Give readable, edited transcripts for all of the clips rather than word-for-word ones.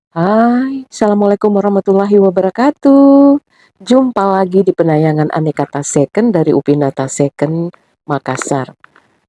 Hai, Assalamualaikum warahmatullahi wabarakatuh. Jumpa lagi di penayangan Aneka Taseken dari Upina Taseken, Makassar.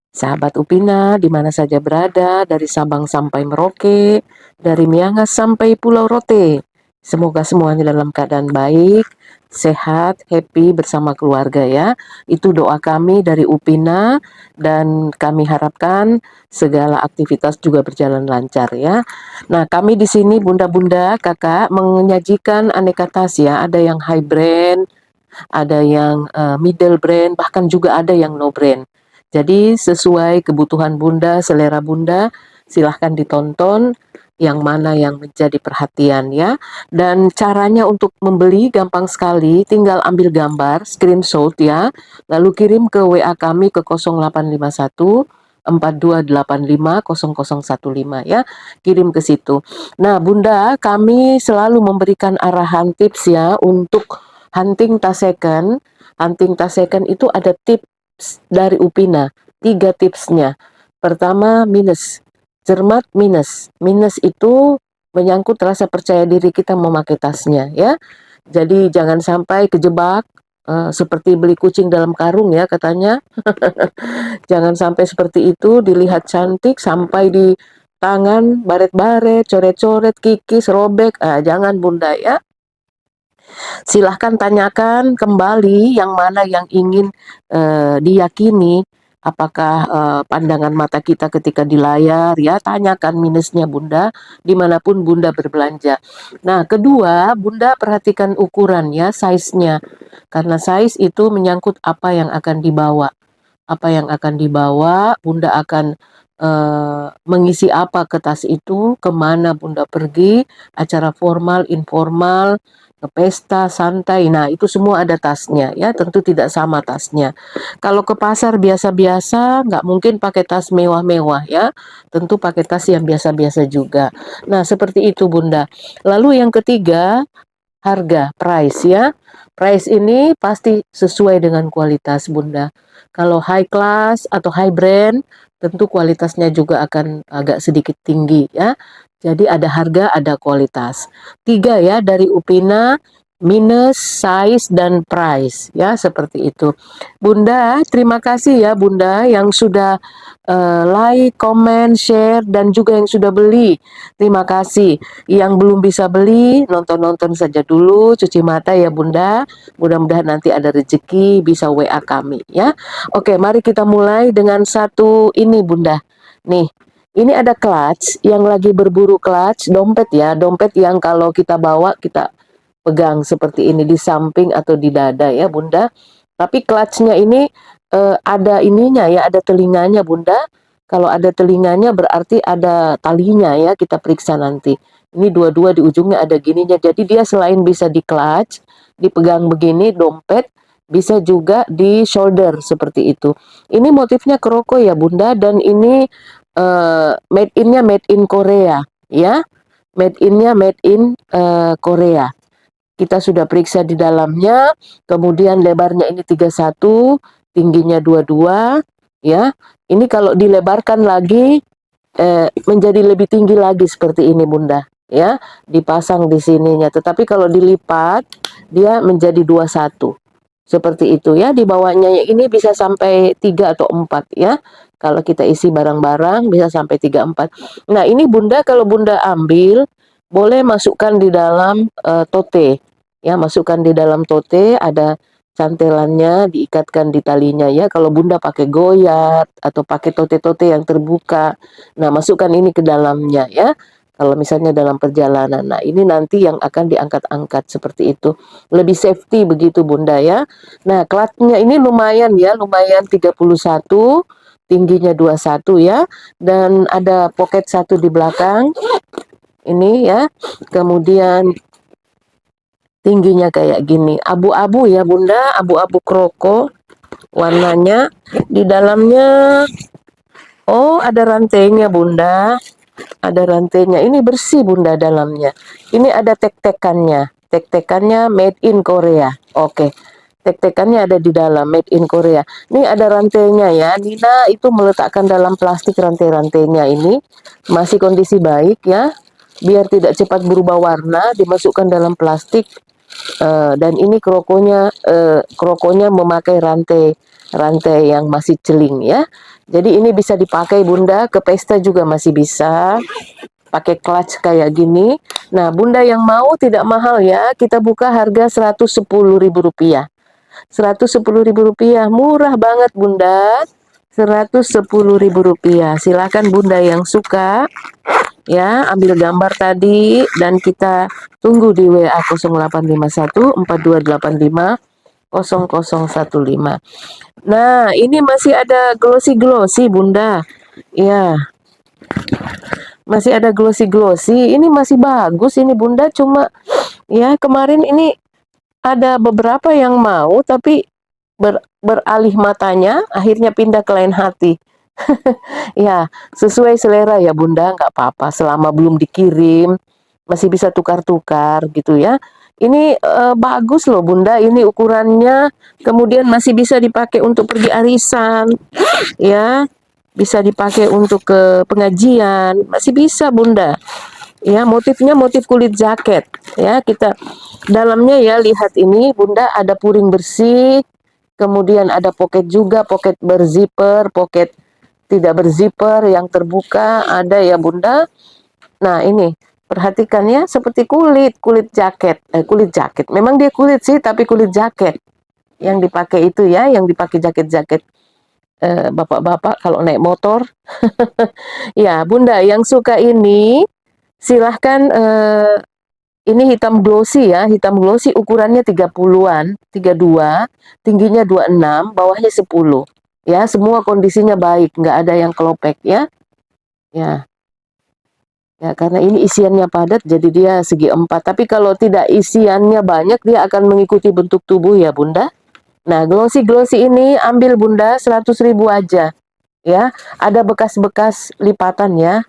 Sahabat Upina, di mana saja berada, dari Sabang sampai Merauke, dari Miangas sampai Pulau Rote. Semoga semuanya dalam keadaan baik, sehat, happy bersama keluarga ya. Itu doa kami dari Upina dan kami harapkan segala aktivitas juga berjalan lancar ya. Nah, kami di sini bunda-bunda, kakak menyajikan aneka tas ya. Ada yang high brand, ada yang middle brand, bahkan juga ada yang no brand. Jadi sesuai kebutuhan bunda, selera bunda, silahkan ditonton yang mana yang menjadi perhatian ya. Dan caranya untuk membeli gampang sekali, tinggal ambil gambar, screenshot ya, lalu kirim ke WA kami ke 0851 4285 0015 ya, kirim ke situ. Nah, Bunda, kami selalu memberikan arahan tips ya untuk hunting taseken. Hunting taseken itu ada tips dari Upina, 3 tipsnya. Pertama, minus. Cermat minus. Minus itu menyangkut rasa percaya diri kita memakai tasnya ya. Jadi jangan sampai kejebak seperti beli kucing dalam karung ya katanya. Jangan sampai seperti itu, dilihat cantik sampai di tangan baret-baret, coret-coret, kikis, robek. Jangan bunda ya. Silahkan tanyakan kembali yang mana yang ingin diyakini. Apakah pandangan mata kita ketika di layar ya, tanyakan minusnya bunda dimanapun bunda berbelanja. Nah kedua, bunda perhatikan ukuran ya, size-nya, karena size itu menyangkut apa yang akan dibawa. Apa yang akan dibawa, bunda akan mengisi apa ke tas itu, kemana bunda pergi, acara formal, informal, ke pesta, santai. Nah, itu semua ada tasnya ya, tentu tidak sama tasnya. Kalau ke pasar biasa-biasa, nggak mungkin pakai tas mewah-mewah ya, tentu pakai tas yang biasa-biasa juga. Nah, seperti itu Bunda. Lalu yang ketiga, harga, price ya. Price ini pasti sesuai dengan kualitas Bunda. Kalau high class atau high brand, tentu kualitasnya juga akan agak sedikit tinggi ya. Jadi ada harga, ada kualitas. 3 ya dari Upina, minus, size, dan price ya, seperti itu. Bunda, terima kasih ya Bunda yang sudah like, comment, share, dan juga yang sudah beli. Terima kasih. Yang belum bisa beli, nonton-nonton saja dulu, cuci mata ya Bunda. Mudah-mudahan nanti ada rezeki bisa WA kami ya. Oke, mari kita mulai dengan satu ini Bunda. Nih, ini ada clutch yang lagi berburu clutch, dompet ya, dompet yang kalau kita bawa kita pegang seperti ini di samping atau di dada ya Bunda. Tapi clutchnya ini ada ininya ya, ada telinganya Bunda. Kalau ada telinganya berarti ada talinya ya, kita periksa nanti. Ini dua-dua di ujungnya ada gininya. Jadi dia selain bisa di clutch, dipegang begini dompet, bisa juga di shoulder seperti itu. Ini motifnya kroko ya Bunda, dan ini made in-nya made in Korea ya. Made in-nya made in Korea. Kita sudah periksa di dalamnya, kemudian lebarnya ini 31, tingginya 22 ya. Ini kalau dilebarkan lagi menjadi lebih tinggi lagi seperti ini Bunda ya, dipasang di sininya. Tetapi kalau dilipat dia menjadi 21 seperti itu ya. Di bawahnya ini bisa sampai 3 atau 4 ya. Kalau kita isi barang-barang bisa sampai 3 4. Nah, ini Bunda kalau Bunda ambil boleh masukkan di dalam tote. Ya, masukkan di dalam tote, ada cantelannya, diikatkan di talinya ya. Kalau Bunda pakai goyat atau pakai tote-tote yang terbuka, nah masukkan ini ke dalamnya ya. Kalau misalnya dalam perjalanan, nah ini nanti yang akan diangkat-angkat seperti itu. Lebih safety begitu Bunda ya. Nah, clutch-nya ini lumayan ya, lumayan 31, tingginya 21 ya. Dan ada pocket satu di belakang. Ini ya. Kemudian tingginya kayak gini, abu-abu ya Bunda, abu-abu kroko warnanya. Di dalamnya, oh ada rantainya Bunda, ada rantainya. Ini bersih Bunda dalamnya. Ini ada tek-tekannya, tek-tekannya made in Korea. Oke, tek-tekannya ada di dalam, made in Korea. Ini ada rantainya ya. Nina itu meletakkan dalam plastik rantai-rantainya ini, masih kondisi baik ya. biar tidak cepat berubah warna, dimasukkan dalam plastik. Dan ini krokonya memakai rantai yang masih celing ya. Jadi ini bisa dipakai Bunda ke pesta juga masih bisa. Pakai clutch kayak gini. Nah, Bunda yang mau tidak mahal ya. Kita buka harga Rp110.000. Rp110.000 murah banget Bunda. Rp110.000. Silakan Bunda yang suka ya, ambil gambar tadi dan kita tunggu di WA 0851 4285 0015. Nah, ini masih ada glossy-glossy Bunda. Ya, masih ada glossy-glossy. Ini masih bagus ini Bunda, cuma ya kemarin ini ada beberapa yang mau tapi beralih matanya akhirnya pindah ke lain hati. Ya, sesuai selera ya Bunda, nggak apa-apa selama belum dikirim, masih bisa tukar-tukar gitu ya. Ini bagus loh Bunda, ini ukurannya, kemudian masih bisa dipakai untuk pergi arisan, ya, bisa dipakai untuk ke pengajian, masih bisa Bunda. Ya, motifnya motif kulit jaket. Ya, kita dalamnya ya lihat ini Bunda ada puring bersih, kemudian ada pocket juga, pocket berzipper, pocket tidak berzipper yang terbuka ada ya Bunda. Nah, ini perhatikan ya seperti kulit jaket, kulit jaket. Memang dia kulit sih tapi kulit jaket. Yang dipakai itu ya, yang dipakai jaket-jaket bapak-bapak kalau naik motor. Ya, Bunda yang suka ini silahkan ini hitam glossy ya, hitam glossy ukurannya 30-an, 32, tingginya 26, bawahnya 10. Ya, semua kondisinya baik, nggak ada yang kelopek ya. Ya, ya karena ini isiannya padat jadi dia segi 4. Tapi kalau tidak isiannya banyak dia akan mengikuti bentuk tubuh ya Bunda. Nah, glossy-glossy ini ambil Bunda 100.000 aja. Ya, ada bekas-bekas lipatan ya.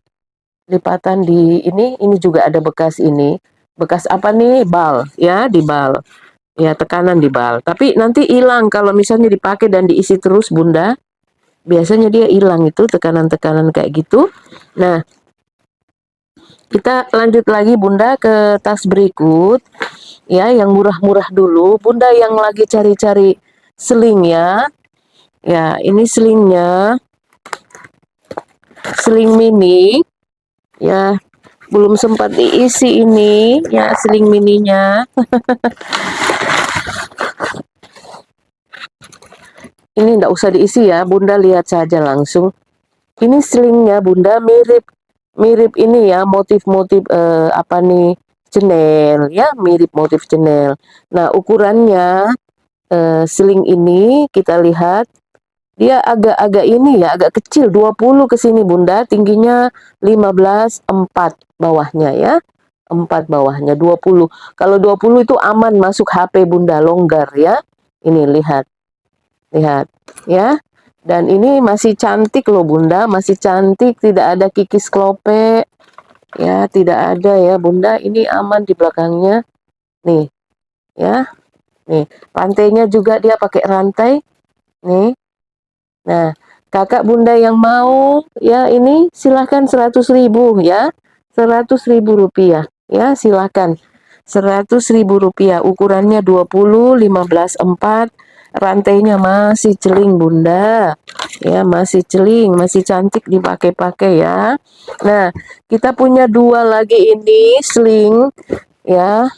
Lipatan di ini juga ada bekas ini. Bekas apa nih? Bal ya, di bal. Ya, tekanan di bal. Tapi nanti hilang kalau misalnya dipakai dan diisi terus Bunda. Biasanya dia hilang itu tekanan-tekanan kayak gitu. Nah, kita lanjut lagi Bunda ke tas berikut. Ya, yang murah-murah dulu. Bunda yang lagi cari-cari seling ya. Ya, ini selingnya. Seling mini. Ya, belum sempat diisi ini. Ya, seling mininya. Ini enggak usah diisi ya, Bunda lihat saja langsung. Ini selingnya Bunda mirip mirip ini ya, motif-motif apa nih? Chanel ya, mirip motif Chanel. Nah, ukurannya seling ini kita lihat dia agak-agak ini ya, agak kecil 20 ke sini Bunda, tingginya 15,4 bawahnya ya. 4 bawahnya 20. Kalau 20 itu aman masuk HP Bunda, longgar ya. Ini lihat. Lihat ya. Dan ini masih cantik loh Bunda, masih cantik, tidak ada kikis klope. Ya, tidak ada ya Bunda. Ini aman di belakangnya. Nih, ya. Nih, rantainya juga dia pakai rantai. Nih. Nah, Kakak Bunda yang mau ya ini silahkan 100.000 ya. 100.000 rupiah ya, silahkan. 100.000 rupiah, ukurannya 20, 15, 4. Rantainya masih celing Bunda. Ya, masih celing, masih cantik dipakai-pakai ya. Nah, kita punya dua lagi ini sling ya.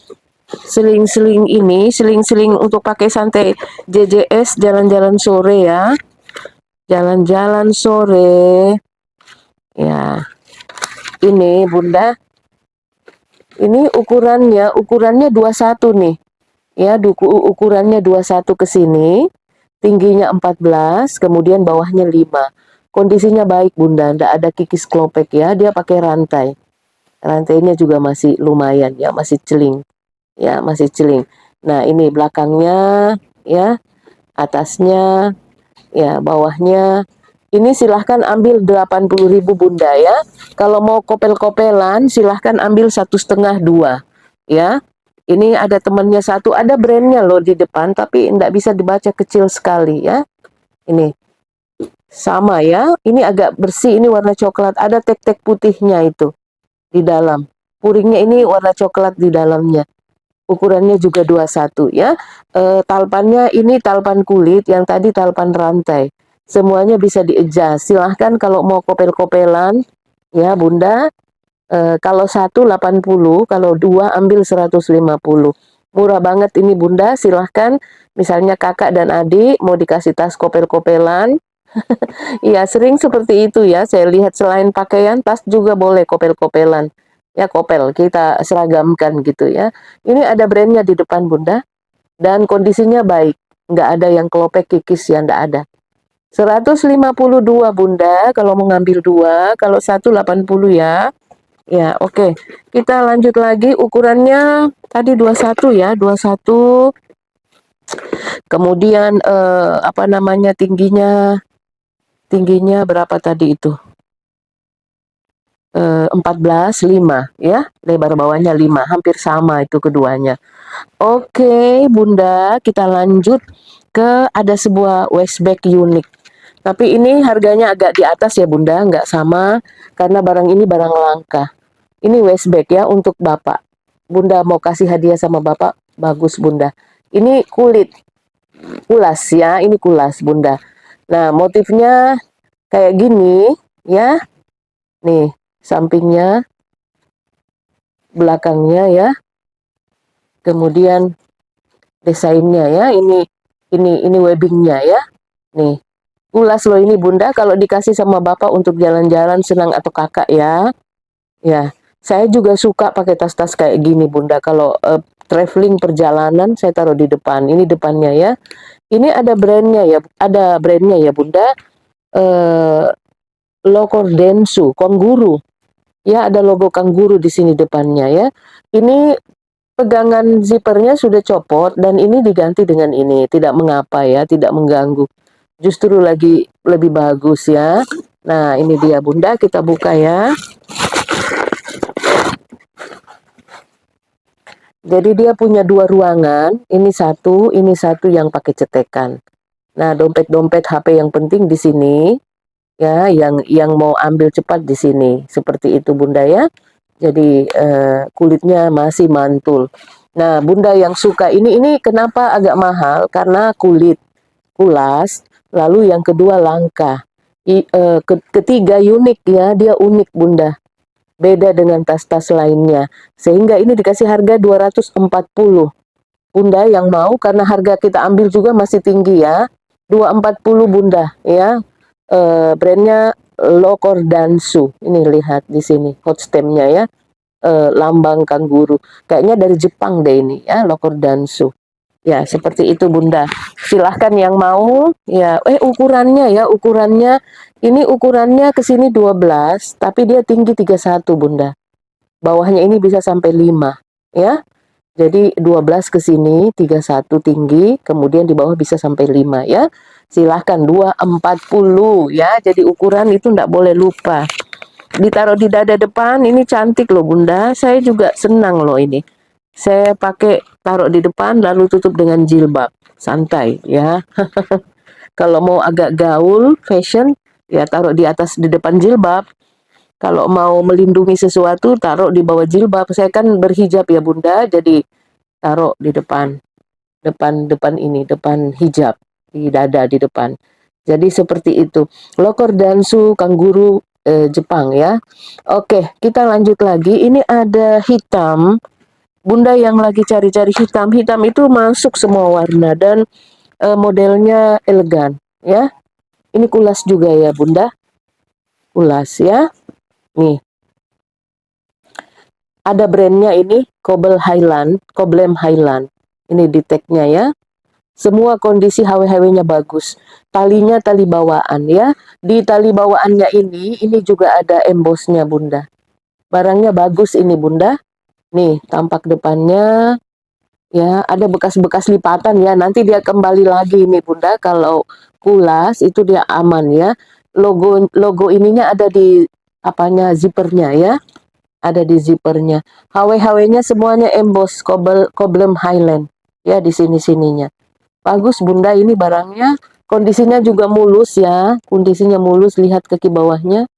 Seling-seling ini, seling-seling untuk pakai santai JJS jalan-jalan sore ya. Jalan-jalan sore. Ya. Ini Bunda, ini ukurannya 21 nih. Ya, ukurannya 21 ke sini, tingginya 14, kemudian bawahnya 5. Kondisinya baik Bunda, enggak ada kikis klopek ya, dia pakai rantai. Rantainya juga masih lumayan ya, masih celing. Ya, masih celing. Nah, ini belakangnya ya, atasnya ya, bawahnya. Ini silahkan ambil 80.000 Bunda ya. Kalau mau kopel-kopelan silahkan ambil 1,5 2 ya. Ini ada temannya satu, ada brandnya loh di depan tapi tidak bisa dibaca, kecil sekali ya. Ini sama ya. Ini agak bersih, ini warna coklat, ada tek-tek putihnya itu di dalam. Puringnya ini warna coklat di dalamnya. Ukurannya juga 21 ya. Talpannya ini talpan kulit, yang tadi talpan rantai. Semuanya bisa di-adjust. Silahkan kalau mau kopel-kopelan ya Bunda. Kalau satu 80, kalau dua ambil 150. Murah banget ini Bunda. Silahkan misalnya kakak dan adik mau dikasih tas kopel-kopelan. Iya, sering seperti itu ya. Saya lihat selain pakaian, tas juga boleh kopel-kopelan. Ya, kopel kita seragamkan gitu ya. Ini ada brandnya di depan Bunda dan kondisinya baik. Nggak ada yang kelopek kikis ya, nggak ada. 152 Bunda, kalau mau ngambil dua, kalau satu 80 ya. Ya, oke. Kita lanjut lagi ukurannya tadi 21 ya, 21. Kemudian apa namanya tingginya? Tingginya berapa tadi itu? 14, 5 ya. Lebar bawahnya 5, hampir sama itu keduanya. Oke, Bunda, kita lanjut ke ada sebuah waist bag unik. Tapi ini harganya agak di atas ya Bunda, nggak sama karena barang ini barang langka. Ini waist bag ya untuk Bapak. Bunda mau kasih hadiah sama Bapak, bagus Bunda. Ini kulit, kulas ya, ini kulas Bunda. Nah, motifnya kayak gini ya. Nih, sampingnya, belakangnya ya. Kemudian desainnya ya, ini webbingnya ya. Nih, ulas loh ini Bunda, kalau dikasih sama Bapak untuk jalan-jalan senang atau kakak ya. Ya, saya juga suka pakai tas-tas kayak gini Bunda. Kalau traveling perjalanan saya taruh di depan. Ini depannya ya. Ini ada brandnya ya, Bunda. Eh Loco Densu, Kanguru. Ya, ada logo kanguru di sini depannya ya. Ini pegangan zippernya sudah copot dan ini diganti dengan ini. Tidak mengapa ya, tidak mengganggu. Justru lagi lebih bagus ya. Nah, ini dia Bunda, kita buka ya. Jadi dia punya dua ruangan, ini satu yang pakai cetekan. Nah, dompet-dompet HP yang penting di sini, ya, yang mau ambil cepat di sini. Seperti itu Bunda ya. Jadi kulitnya masih mantul. Nah, Bunda yang suka ini kenapa agak mahal? Karena kulit, kulas, lalu yang kedua langka. Ketiga unik ya, dia unik Bunda. Beda dengan tas-tas lainnya. Sehingga ini dikasih harga 240. Bunda yang mau karena harga kita ambil juga masih tinggi ya. 240 Bunda ya. Brandnya Loco Dansu. Ini lihat di sini hot stamp-nya ya. Lambang kanguru. Kayaknya dari Jepang deh ini ya, Loco Dansu. Ya, seperti itu Bunda. Silahkan yang mau. Ya, ukurannya ini ukurannya ke sini 12, tapi dia tinggi 31 Bunda. Bawahnya ini bisa sampai 5, ya. Jadi 12 ke sini, 31 tinggi, kemudian di bawah bisa sampai 5 ya. Silahkan 240 ya. Jadi ukuran itu enggak boleh lupa. Ditaruh di dada depan, ini cantik loh Bunda. Saya juga senang loh ini. Saya pakai taruh di depan lalu tutup dengan jilbab. Santai ya. Kalau mau agak gaul, fashion, ya taruh di atas di depan jilbab. Kalau mau melindungi sesuatu, taruh di bawah jilbab. Saya kan berhijab ya Bunda, jadi taruh di depan. Depan ini, depan hijab, di dada di depan. Jadi seperti itu. Loco Dansu kanguru Jepang ya. Oke, kita lanjut lagi. Ini ada hitam. Bunda yang lagi cari-cari hitam, hitam itu masuk semua warna dan modelnya elegan ya. Ini kulas juga ya Bunda. Kulas ya. Nih. Ada brandnya ini Coblem Highland. Ini di tag-nya ya. Semua kondisi HW-HW-nya bagus. Talinya tali bawaan ya. Di tali bawaannya ini juga ada embossnya Bunda. Barangnya bagus ini Bunda. Nih, tampak depannya ya, ada bekas-bekas lipatan ya. Nanti dia kembali lagi nih Bunda. Kalau kulas itu dia aman ya. Logo ininya ada di apanya zippernya ya. Ada di zippernya. HW-HW-nya semuanya emboss Coblem Highland ya di sini-sininya. Bagus Bunda, ini barangnya. Kondisinya juga mulus ya. Kondisinya mulus, lihat kaki bawahnya.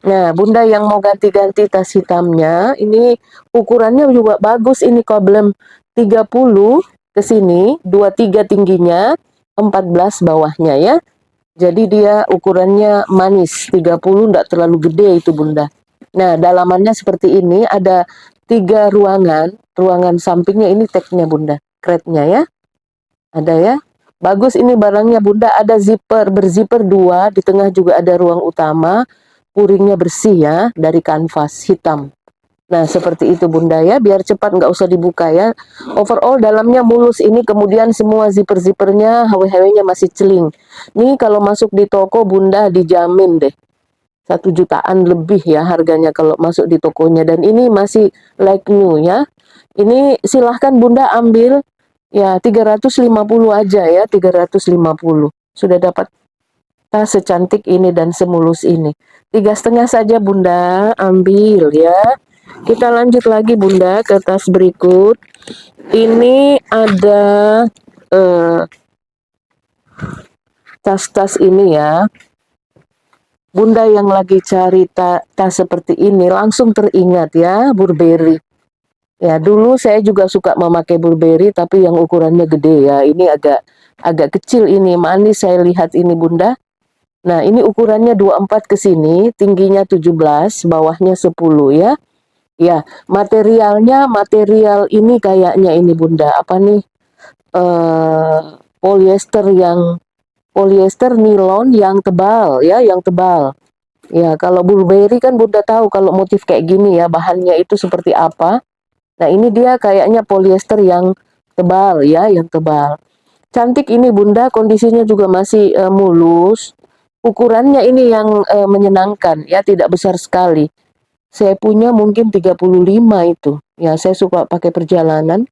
Nah, Bunda yang mau ganti-ganti tas hitamnya, ini ukurannya juga bagus ini problem 30 ke sini, 23 tingginya, 14 bawahnya ya. Jadi dia ukurannya manis, 30 enggak terlalu gede itu Bunda. Nah, dalamannya seperti ini, ada 3 ruangan, ruangan sampingnya ini tagnya Bunda, kretnya ya. Ada ya. Bagus ini barangnya Bunda, ada zipper, berzipper 2, di tengah juga ada ruang utama, puringnya bersih ya, dari kanvas hitam. Nah, seperti itu Bunda ya, biar cepat nggak usah dibuka ya. Overall dalamnya mulus ini, kemudian semua zipper-zippernya, HW-HW-nya masih celing. Nih kalau masuk di toko Bunda dijamin deh. 1 jutaan lebih ya harganya kalau masuk di tokonya. Dan ini masih like new ya. Ini silahkan Bunda ambil ya 350 aja ya, 350. Sudah dapat tas secantik ini dan semulus ini. 3,5 saja Bunda, ambil ya. Kita lanjut lagi Bunda ke tas berikut. Ini ada eh, tas-tas ini ya. Bunda yang lagi cari tas seperti ini langsung teringat ya, Burberry. Ya, dulu saya juga suka memakai Burberry tapi yang ukurannya gede ya. Ini agak agak kecil ini, manis saya lihat ini Bunda. Nah, ini ukurannya 24 ke sini, tingginya 17, bawahnya 10 ya. Ya, materialnya material ini kayaknya ini Bunda, apa nih? Eh polyester yang polyester nilon yang tebal ya, yang tebal. Ya, kalau Burberry kan Bunda tahu kalau motif kayak gini ya, bahannya itu seperti apa. Nah, ini dia kayaknya polyester yang tebal ya, yang tebal. Cantik ini Bunda, kondisinya juga masih mulus. Ukurannya ini yang menyenangkan ya, tidak besar sekali. Saya punya mungkin 35 itu. Ya, saya suka pakai perjalanan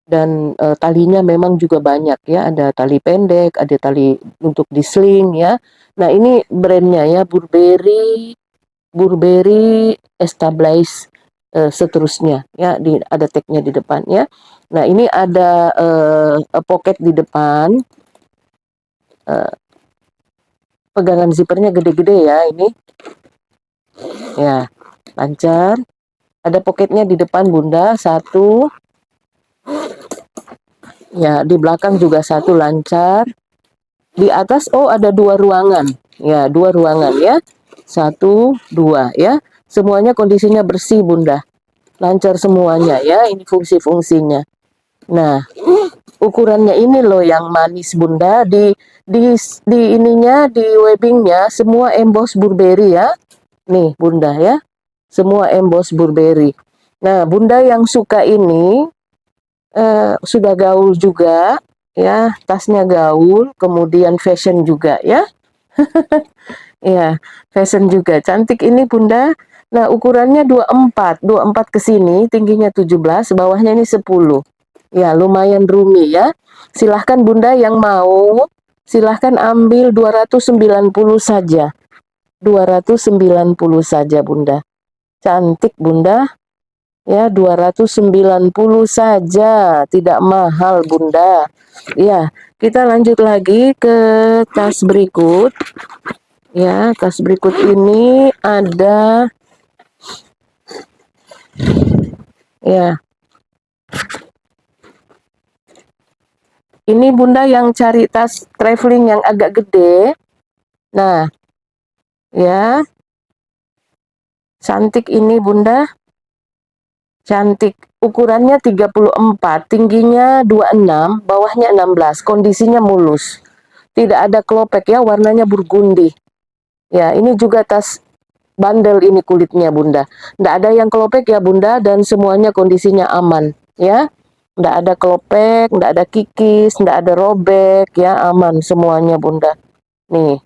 dan talinya memang juga banyak ya, ada tali pendek, ada tali untuk disling ya. Nah, ini brandnya ya, Burberry, Burberry Establish seterusnya ya, ada tagnya di depan ya. Nah, ini ada pocket di depan, eh, pegangan zippernya gede-gede ya ini. Ya, lancar. Ada pocketnya di depan Bunda, satu. Ya, di belakang juga satu lancar. Di atas, oh ada 2 ruangan. Ya, 2 ruangan ya. 1, 2 ya. Semuanya kondisinya bersih Bunda. Lancar semuanya ya, ini fungsi-fungsinya. Nah, ukurannya ini loh yang manis Bunda. Di ininya, di webbingnya semua emboss Burberry ya. Nih Bunda ya. Semua emboss Burberry. Nah, Bunda yang suka ini sudah gaul juga ya, tasnya gaul, kemudian fashion juga ya. Ya, fashion juga. Cantik ini Bunda. Nah, ukurannya 24 ke sini, tingginya 17, bawahnya ini 10. Ya, lumayan roomy ya. Silahkan Bunda yang mau, silahkan ambil 290 saja. 290 saja Bunda. Cantik Bunda. Ya, 290 saja, tidak mahal Bunda. Ya, kita lanjut lagi ke tas berikut. Ya, tas berikut ini ada ya. Ini Bunda yang cari tas traveling yang agak gede. Nah, ya, cantik ini Bunda. Cantik. Ukurannya 34, tingginya 26, bawahnya 16. Kondisinya mulus. Tidak ada kelopek ya, warnanya burgundi. Ya, ini juga tas bandel ini kulitnya Bunda. Tidak ada yang kelopek ya Bunda, dan semuanya kondisinya aman ya. Tidak ada kelopek, tidak ada kikis, tidak ada robek ya, aman semuanya Bunda. Nih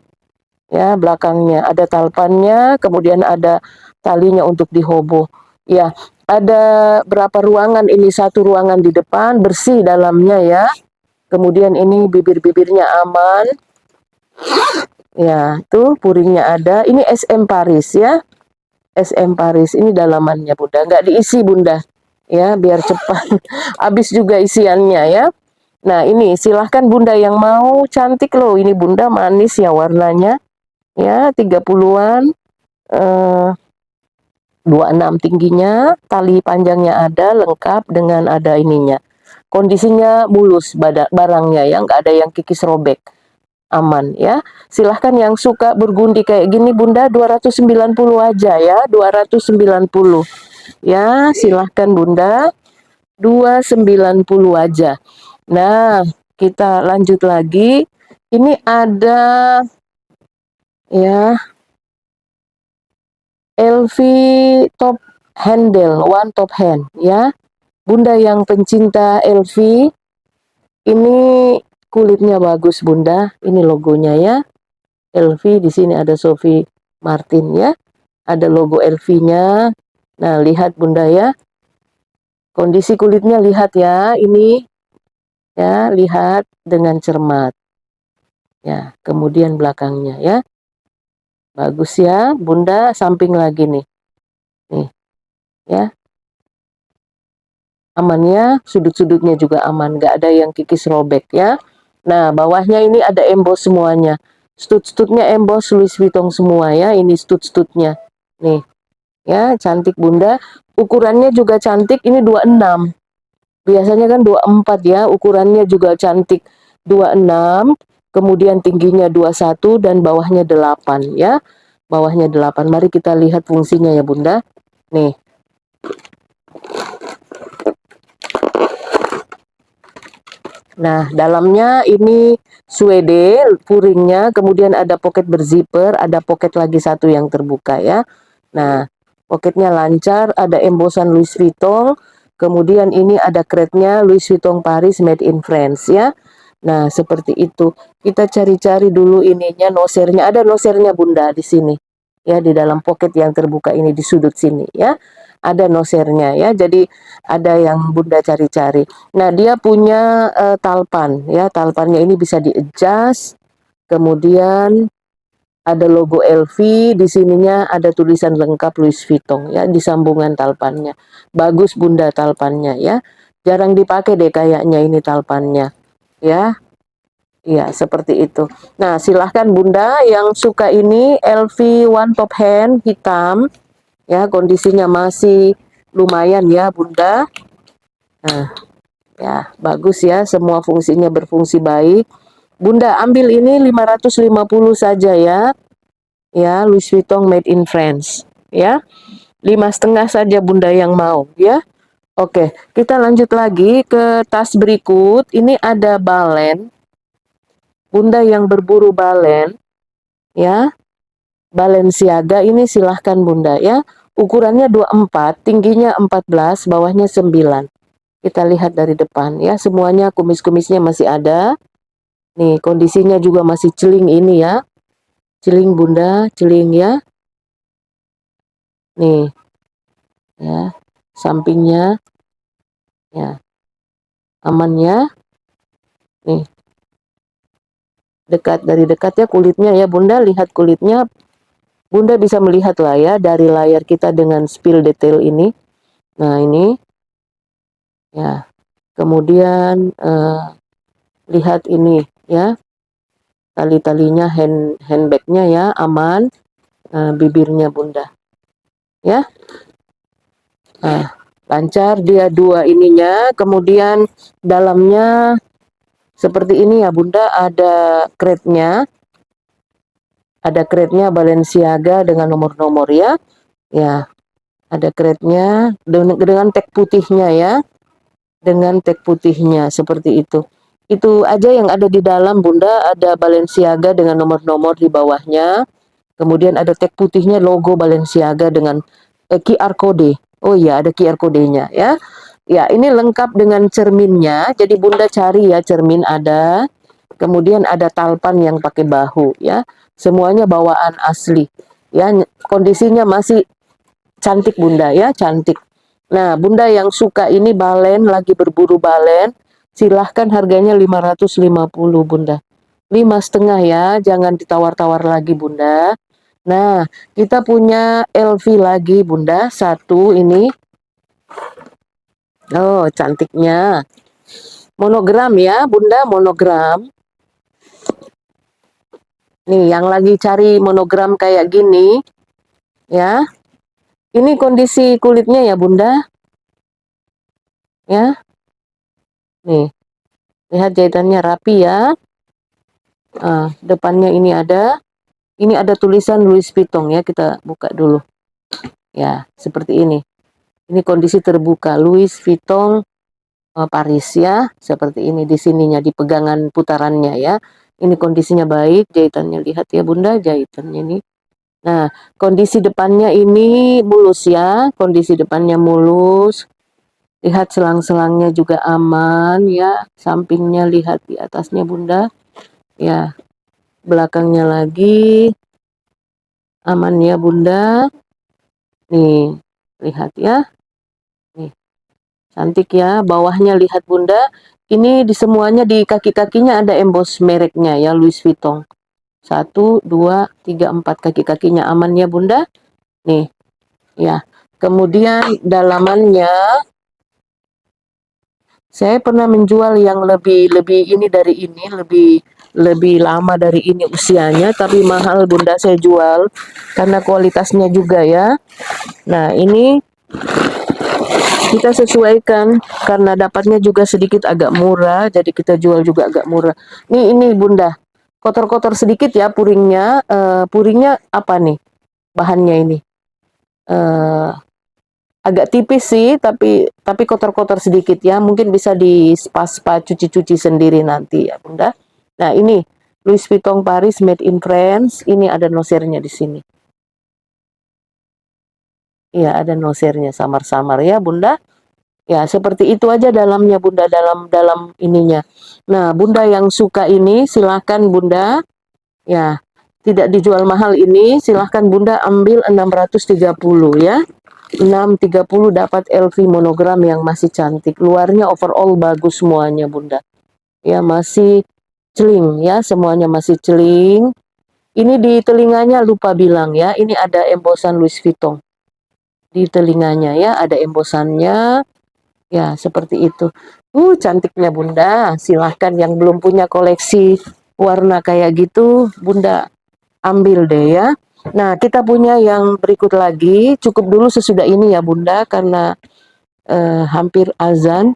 ya, belakangnya ada talpannya, kemudian ada talinya untuk dihobo. Ya, ada berapa ruangan ini? Satu ruangan di depan, bersih dalamnya ya. Kemudian ini bibir-bibirnya aman. Ya, tuh puringnya ada. Ini SM Paris ya. SM Paris ini dalamannya Bunda, nggak diisi Bunda ya, biar cepat habis juga isiannya ya. Nah, ini silahkan Bunda yang mau, cantik loh ini Bunda, manis ya warnanya ya, 30-an. 26 tingginya, tali panjangnya ada, lengkap dengan ada ininya. Kondisinya mulus barangnya ya, nggak ada yang kikis robek. Aman ya. Silahkan yang suka bergundi kayak gini Bunda, 290 aja ya, 290. Ya, silahkan Bunda, 290 aja. Nah, kita lanjut lagi. Ini ada ya LV top handle, one top hand ya. Bunda yang pencinta LV, ini kulitnya bagus Bunda. Ini logonya ya. LV di sini ada Sophie Martin ya. Ada logo LV-nya. Nah, lihat Bunda ya. Kondisi kulitnya lihat ya, ini ya, lihat dengan cermat. Ya, kemudian belakangnya ya. Bagus ya, Bunda, samping lagi nih. Nih, ya. Amannya, sudut-sudutnya juga aman, nggak ada yang kikis robek ya. Nah, bawahnya ini ada emboss semuanya. Stud-studnya emboss Louis Vuitton semua ya, ini stud-studnya. Nih, ya, cantik Bunda. Ukurannya juga cantik, ini 26. Biasanya kan 24 ya, ukurannya juga cantik. 26, kemudian tingginya 21 dan bawahnya 8 ya. Bawahnya 8. Mari kita lihat fungsinya ya Bunda. Nih. Nah, dalamnya ini suede, puringnya, kemudian ada pocket berzipper, ada pocket lagi satu yang terbuka ya. Nah, pocketnya lancar, ada embosan Louis Vuitton, kemudian ini ada kretnya Louis Vuitton Paris Made in France ya. Nah, seperti itu. Kita cari-cari dulu ininya, nosernya. Ada nosernya Bunda di sini. Ya, di dalam pocket yang terbuka ini di sudut sini ya. Ada nosernya ya. Jadi ada yang Bunda cari-cari. Nah, dia punya talpan ya. Talpannya ini bisa di-adjust. Kemudian ada logo LV, di sininya ada tulisan lengkap Louis Vuitton ya di sambungan talpannya. Bagus Bunda talpannya ya. Jarang dipakai deh kayaknya ini talpannya. Ya. Ya, seperti itu. Nah, silahkan Bunda yang suka ini LV One Top Hand hitam. Ya, kondisinya masih lumayan ya Bunda. Nah, ya, bagus ya, semua fungsinya berfungsi baik. Bunda, ambil ini 550 saja ya. Ya, Louis Vuitton Made in France. Ya, 5,5 saja Bunda yang mau ya. Oke, kita lanjut lagi ke tas berikut. Ini ada balen. Bunda yang berburu balen, ya, Balenciaga ini silahkan Bunda ya. Ukurannya 24, tingginya 14, bawahnya 9. Kita lihat dari depan ya, semuanya kumis-kumisnya masih ada. Nih, kondisinya juga masih celing ini ya. Celing Bunda, celing ya. Nih, ya, sampingnya, ya, aman ya. Nih, dari dekat ya kulitnya ya Bunda, lihat kulitnya. Bunda bisa melihat lah ya dari layar kita dengan spill detail ini. Nah, ini, ya. Kemudian lihat ini ya, tali-talinya handbagnya ya aman, bibirnya Bunda ya. Nah, lancar dia dua ininya, kemudian dalamnya seperti ini ya Bunda, ada crate-nya Balenciaga dengan nomor-nomor ya. Ya, ada crate-nya dengan tag putihnya ya. Dengan tag putihnya seperti itu. Itu aja yang ada di dalam Bunda, ada Balenciaga dengan nomor-nomor di bawahnya. Kemudian ada tag putihnya logo Balenciaga dengan QR code. Oh iya, ada QR kodenya ya. Ya, ini lengkap dengan cerminnya. Jadi Bunda cari ya, cermin ada. Kemudian ada talpan yang pakai bahu ya. Semuanya bawaan asli. Ya, kondisinya masih cantik Bunda ya, cantik. Nah, Bunda yang suka ini balen, lagi berburu balen, silahkan harganya 550 Bunda. 5,5 ya, jangan ditawar-tawar lagi Bunda. Nah, kita punya LV lagi Bunda, satu ini. Oh, cantiknya. Monogram ya Bunda, monogram. Nih, yang lagi cari monogram kayak gini, ya. Ini kondisi kulitnya ya Bunda, ya. Nih, lihat jahitannya rapi ya. Depannya ini ada tulisan Louis Vuitton ya, kita buka dulu. Ya, seperti ini. Ini kondisi terbuka Louis Vuitton Paris ya, seperti ini di sininya, di pegangan putarannya ya. Ini kondisinya baik, jahitannya lihat ya Bunda, jahitannya ini. Nah, kondisi depannya ini mulus ya, kondisi depannya mulus. Lihat selang-selangnya juga aman ya, sampingnya lihat di atasnya Bunda. Ya, belakangnya lagi aman ya Bunda. Nih, lihat ya. Nih, cantik ya. Bawahnya lihat Bunda. Ini di semuanya di kaki-kakinya ada emboss mereknya ya, Louis Vuitton. 1, 2, 3, 4 kaki-kakinya aman ya Bunda. Nih, ya. Kemudian dalamannya saya pernah menjual yang lebih ini dari ini, lebih lama dari ini usianya, tapi mahal Bunda saya jual karena kualitasnya juga ya. Nah, ini kita sesuaikan karena dapatnya juga sedikit agak murah, jadi kita jual juga agak murah. Ini Bunda, kotor-kotor sedikit ya puringnya. Puringnya apa nih? Bahannya ini. Agak tipis sih, tapi kotor-kotor sedikit ya. Mungkin bisa di spa-spa, cuci-cuci sendiri nanti ya Bunda. Nah ini Louis Vuitton Paris Made in France. Ini ada nosernya di sini. Iya ada nosernya samar-samar ya Bunda. Ya seperti itu aja dalamnya Bunda, dalam ininya. Nah Bunda yang suka ini silahkan Bunda. Ya tidak dijual mahal ini, silahkan Bunda ambil 630 ya. 630 dapat LV monogram yang masih cantik. Luarnya overall bagus semuanya Bunda. Ya masih celing ya, semuanya masih celing. Ini di telinganya lupa bilang ya, ini ada embosan Louis Vuitton. Di telinganya ya, ada embosannya. Ya, seperti itu. Cantiknya Bunda. Silahkan yang belum punya koleksi warna kayak gitu, Bunda ambil deh ya. Nah, kita punya yang berikut lagi. Cukup dulu sesudah ini ya Bunda, karena hampir azan.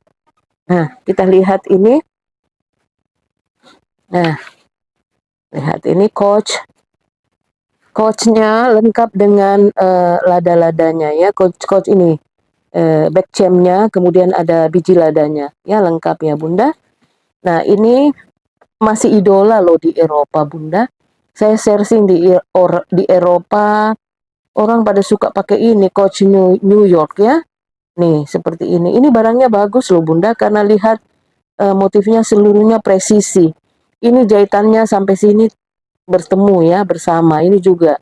Nah, kita lihat ini. Nah, lihat ini coachnya lengkap dengan lada-ladanya ya. Coach ini back chainnya, kemudian ada biji ladanya. Ya, lengkap ya Bunda. Nah, ini masih idola loh di Eropa Bunda. Saya searching di Eropa, orang pada suka pakai ini, Coach New York ya. Nih, seperti ini. Ini barangnya bagus loh Bunda, karena lihat motifnya seluruhnya presisi. Ini jahitannya sampai sini bertemu ya, bersama. Ini juga,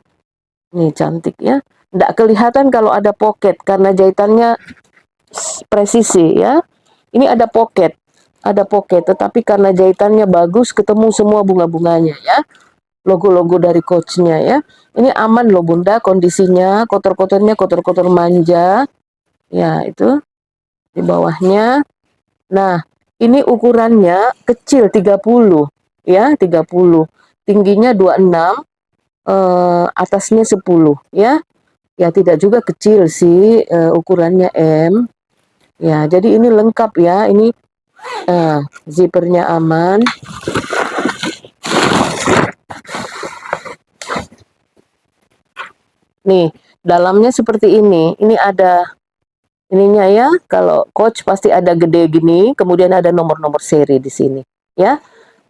nih cantik ya. Nggak kelihatan kalau ada pocket, karena jahitannya presisi ya. Ini ada pocket, tetapi karena jahitannya bagus, ketemu semua bunga-bunganya ya. Logo-logo dari coachnya ya. Ini aman loh Bunda, kondisinya, kotor-kotornya kotor-kotor manja. Ya, itu di bawahnya. Nah, ini ukurannya kecil 30 ya, 30. Tingginya 26, atasnya 10 ya. Ya tidak juga kecil sih, ukurannya M. Ya, jadi ini lengkap ya. Ini zippernya aman. Nih, dalamnya seperti ini. Ini ada ininya ya. Kalau coach pasti ada gede gini, kemudian ada nomor-nomor seri di sini ya.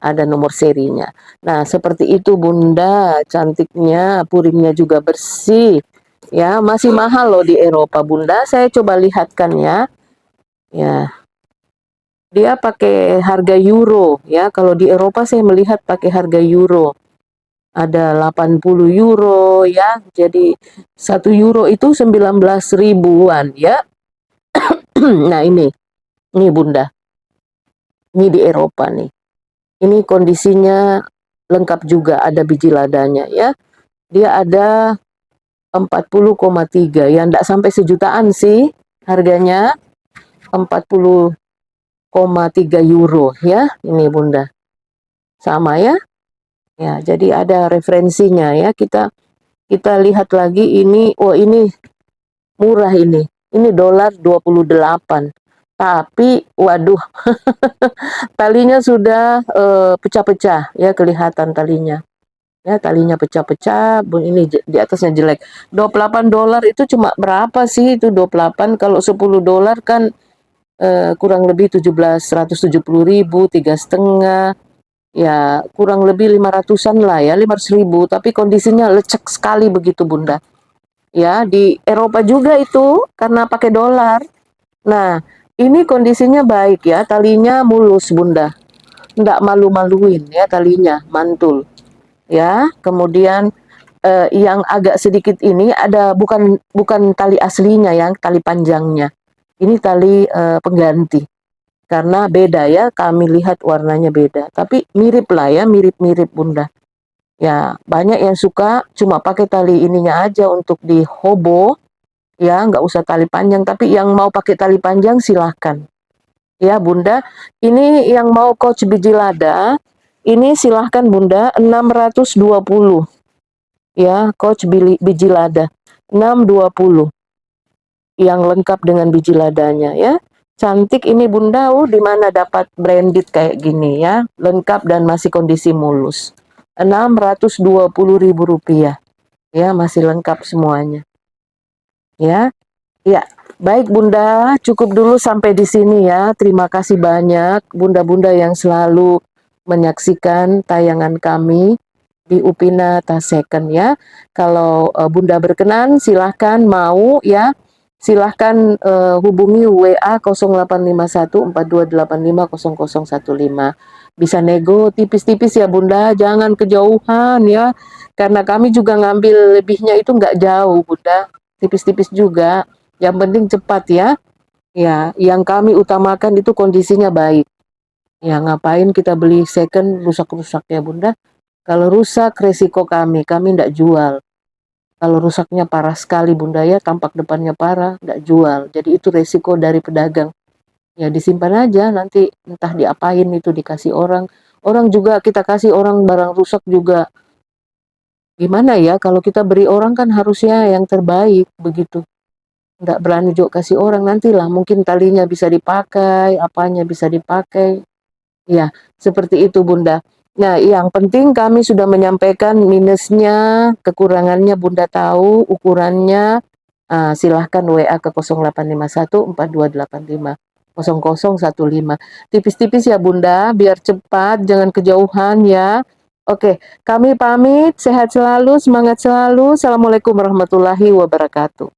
Ada nomor serinya. Nah, seperti itu Bunda, cantiknya, puringnya juga bersih. Ya, masih mahal loh di Eropa Bunda. Saya coba lihatkan ya. Ya, dia pakai harga euro ya. Kalau di Eropa saya melihat pakai harga euro. Ada 80 euro ya. Jadi 1 euro itu 19 ribuan ya. Nah, ini Bunda. Ini di Eropa nih. Ini kondisinya lengkap juga, ada biji ladanya ya. Dia ada 40,3 ya, enggak sampai sejutaan sih harganya. 40,3 euro ya, ini Bunda. Sama ya. Ya, jadi ada referensinya ya, kita Kita lihat lagi ini, oh ini murah ini. Ini dolar 28. Tapi waduh, talinya sudah pecah-pecah ya, kelihatan talinya. Ya, talinya pecah-pecah, ini di atasnya jelek. 28 dolar itu cuma berapa sih itu 28? Kalau 10 dolar kan kurang lebih 170.000, 3,5, ya kurang lebih 500-an lah ya, 500.000. Tapi kondisinya lecek sekali begitu Bunda. Ya, di Eropa juga itu karena pakai dolar. Nah, ini kondisinya baik ya, talinya mulus Bunda. Nggak malu-maluin ya talinya, mantul. Ya, kemudian yang agak sedikit ini ada bukan bukan tali aslinya yang tali panjangnya. Ini tali pengganti. Karena beda ya, kami lihat warnanya beda. Tapi mirip lah ya, mirip-mirip Bunda. Ya, banyak yang suka cuma pakai tali ininya aja untuk di hobo, ya nggak usah tali panjang. Tapi yang mau pakai tali panjang silahkan. Ya Bunda, ini yang mau coach biji lada, ini silahkan Bunda, 620. Ya, coach biji lada, 620. Yang lengkap dengan biji ladanya ya. Cantik ini Bunda, di mana dapat branded kayak gini ya, lengkap dan masih kondisi mulus. 620.000 rupiah. Ya, masih lengkap semuanya. Ya. Ya, baik Bunda, cukup dulu sampai di sini ya. Terima kasih banyak Bunda-bunda yang selalu menyaksikan tayangan kami di Upina Taseken ya. Kalau Bunda berkenan silahkan mau ya. Silahkan hubungi WA 085142850015. Bisa nego tipis-tipis ya Bunda, jangan kejauhan ya. Karena kami juga ngambil lebihnya itu nggak jauh Bunda, tipis-tipis juga. Yang penting cepat ya. Ya, yang kami utamakan itu kondisinya baik. Ya, ngapain kita beli second rusak-rusak ya Bunda? Kalau rusak resiko kami tidak jual. Kalau rusaknya parah sekali Bunda ya, tampak depannya parah, tidak jual. Jadi itu resiko dari pedagang. Ya disimpan aja, nanti entah diapain itu dikasih orang. Orang juga kita kasih orang barang rusak juga. Gimana ya, kalau kita beri orang kan harusnya yang terbaik begitu. Nggak berani juga kasih orang, nantilah mungkin talinya bisa dipakai, apanya bisa dipakai. Ya, seperti itu Bunda. Nah, yang penting kami sudah menyampaikan minusnya, kekurangannya Bunda tahu, ukurannya. Silahkan WA ke 085142850015. Tipis-tipis ya Bunda, biar cepat, jangan kejauhan ya. Oke, kami pamit, sehat selalu, semangat selalu. Assalamualaikum warahmatullahi wabarakatuh.